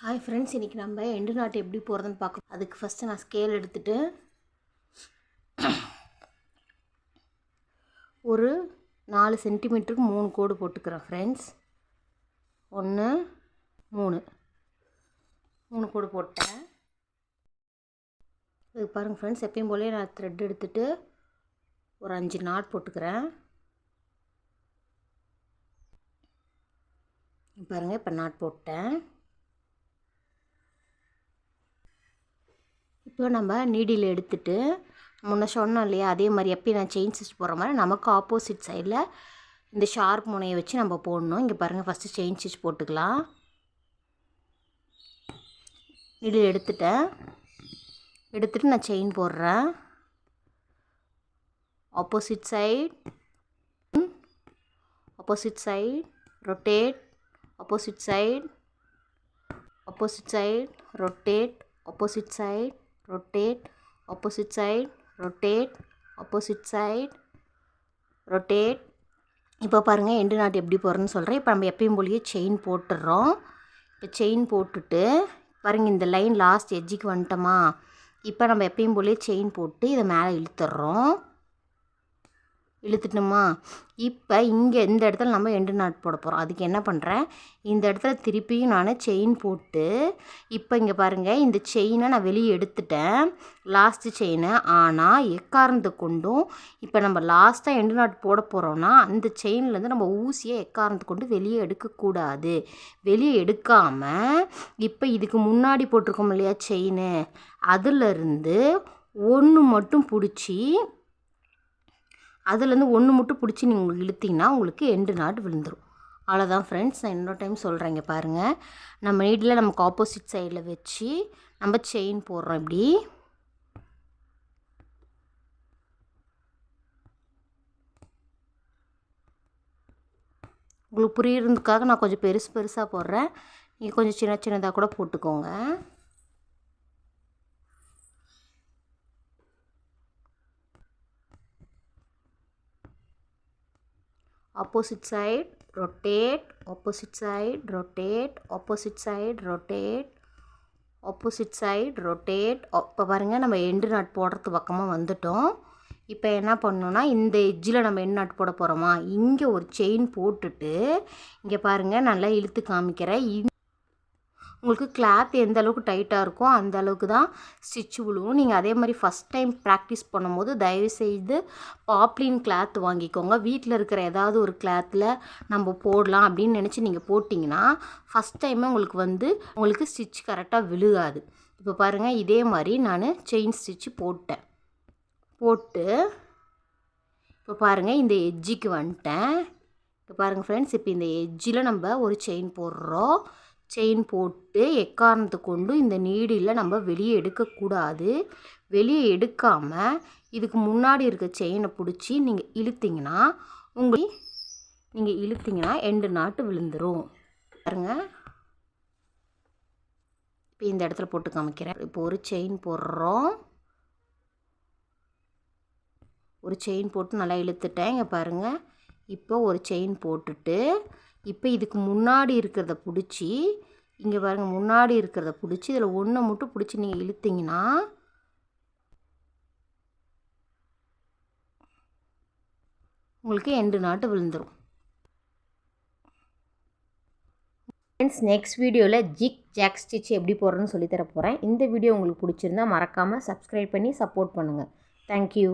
Hi friends, இன்றைக்கி நம்ம end நாட்டு எப்படி போகிறதுன்னு பார்க்கணும். அதுக்கு ஃபஸ்ட்டு நான் ஸ்கேல் எடுத்துகிட்டு ஒரு 4 சென்டிமீட்டருக்கு 3 கோடு போட்டுக்கிறேன் ஃப்ரெண்ட்ஸ். 1 3 கோடு போட்டேன். இது பாருங்கள் ஃப்ரெண்ட்ஸ், எப்பயும் போலே நான் த்ரெட் எடுத்துகிட்டு ஒரு 5 நாட் போட்டுக்கிறேன். பாருங்கள், இப்போ நாட் போட்டேன். இப்போ நம்ம நீடில் எடுத்துகிட்டு முன்ன சொன்னோம் இல்லையா, அதே மாதிரி எப்பயும் நான் செயின் ஸ்டிச் போடுற மாதிரி நமக்கு ஆப்போசிட் சைடில் இந்த ஷார்ப் முனையை வச்சு நம்ம போடணும். இங்கே பாருங்கள், ஃபஸ்ட்டு செயின் ஸ்டிச் போட்டுக்கலாம். நீடில் எடுத்துகிட்டு நான் செயின் போடுறேன். Opposite side rotate, opposite side rotate, opposite side rotate, opposite side rotate, opposite side rotate. இப்போ பாருங்கள், எண்டு நாட் எப்படி போடுறேன்னு சொல்கிறேன். இப்போ நம்ம எப்பயும் போலியே செயின் போட்டுடுறோம். இப்போ செயின் போட்டுட்டு பாருங்கள், இந்த லைன் லாஸ்ட் எட்ஜுக்கு வந்துட்டோமா. இப்போ நம்ம எப்பயும் போலியே செயின் போட்டு இதை மேலே இழுத்துட்டோமா. இப்போ இங்கே இந்த இடத்துல நம்ம எண்டு நாட் போட போகிறோம். அதுக்கு என்ன பண்ணுறேன், இந்த இடத்துல திருப்பியும் நான் செயின் போட்டு இப்போ இங்கே பாருங்கள், இந்த செயினை நான் வெளியே எடுத்துட்டேன், லாஸ்ட்டு செயினை. ஆனால் எக்காரணத்தை கொண்டும் இப்போ நம்ம லாஸ்ட்டாக எண்டு நாட் போட போகிறோன்னா அந்த செயின்லேருந்து நம்ம ஊசியை எக்காரணத்தை கொண்டு வெளியே எடுக்கக்கூடாது. வெளியே எடுக்காமல் இப்போ இதுக்கு முன்னாடி போட்டிருக்கோம் இல்லையா செயின், அதிலேருந்து ஒன்று மட்டும் பிடிச்சி நீங்கள் இழுத்திங்கன்னா உங்களுக்கு எண்டு நாட் விழுந்துடும். அவ்வளோதான் ஃப்ரெண்ட்ஸ். நான் இன்னொரு டைம் சொல்கிறேங்க பாருங்கள். நம்ம நீடில் நமக்கு ஆப்போசிட் சைடில் வச்சு நம்ம செயின் போடுறோம். இப்படி உங்களுக்கு புரியுறதுக்காக நான் கொஞ்சம் பெருசாக போடுறேன். நீங்கள் கொஞ்சம் சின்னதாக கூட போட்டுக்கோங்க. opposite side rotate, opposite side rotate, opposite side rotate, opposite side rotate. இப்போ பாருங்கள், நம்ம எண்டு நாட் போடுறது பக்கமாக வந்துட்டோம். இப்போ என்ன பண்ணணும்னா, இந்த எட்ஜில் நம்ம எண்டு நாட் போட போகிறோமா, இங்கே ஒரு செயின் போட்டுட்டு இங்கே பாருங்கள், நல்லா இழுத்து காமிக்கிறேன். உங்களுக்கு கிளாத் எந்த அளவுக்கு டைட்டாக இருக்கோ அந்த அளவுக்கு தான் ஸ்டிச் விழுவும். நீங்கள் அதே மாதிரி ஃபஸ்ட் டைம் ப்ராக்டிஸ் பண்ணும்போது தயவுசெய்து பாப்ளின் கிளாத் வாங்கிக்கோங்க. வீட்டில் இருக்கிற ஏதாவது ஒரு கிளாத்தில் நம்ம போடலாம் அப்படின்னு நினச்சி நீங்கள் போட்டிங்கன்னா ஃபஸ்ட் டைமே உங்களுக்கு ஸ்டிச் கரெக்டாக விழுகாது. இப்போ பாருங்கள், இதே மாதிரி நான் செயின் ஸ்டிச்சு போட்டு இப்போ பாருங்கள், இந்த எட்ஜுக்கு வந்துட்டேன். இப்போ பாருங்கள் ஃப்ரெண்ட்ஸ், இப்போ இந்த எட்ஜில் நம்ம ஒரு செயின் போடுறோம். செயின் போட்டு எக்காரணத்தை கொண்டு இந்த நீடில் நம்ம வெளியே எடுக்கக்கூடாது. வெளியே எடுக்காமல் இதுக்கு முன்னாடி இருக்க செயினை பிடிச்சி நீங்கள் இழுத்திங்கன்னா எண்டு நாட்டு விழுந்துடும். பாருங்க, இப்போ இந்த இடத்துல போட்டு காமிக்கிறேன். இப்போ ஒரு செயின் போடுறோம். ஒரு செயின் போட்டு நல்லா இழுத்துட்டேன். இங்கே பாருங்கள், இப்போ ஒரு செயின் போட்டுட்டு இப்போ இதுக்கு முன்னாடி இருக்கிறத பிடிச்சி இங்கே பாருங்கள், முன்னாடி இருக்கிறத பிடிச்சி இதில் ஒன்றை மட்டும் பிடிச்சி நீங்கள் இழுத்திங்கன்னா உங்களுக்கு எண்டு நாட்டு விழுந்துடும். ஃப்ரெண்ட்ஸ், நெக்ஸ்ட் வீடியோவில் ஜிக் ஜாக் ஸ்டிச் எப்படி போடுறதுன்னு சொல்லித்தர போகிறேன். இந்த வீடியோ உங்களுக்கு பிடிச்சிருந்தா மறக்காமல் சப்ஸ்கிரைப் பண்ணி சப்போர்ட் பண்ணுங்கள். தேங்க்யூ.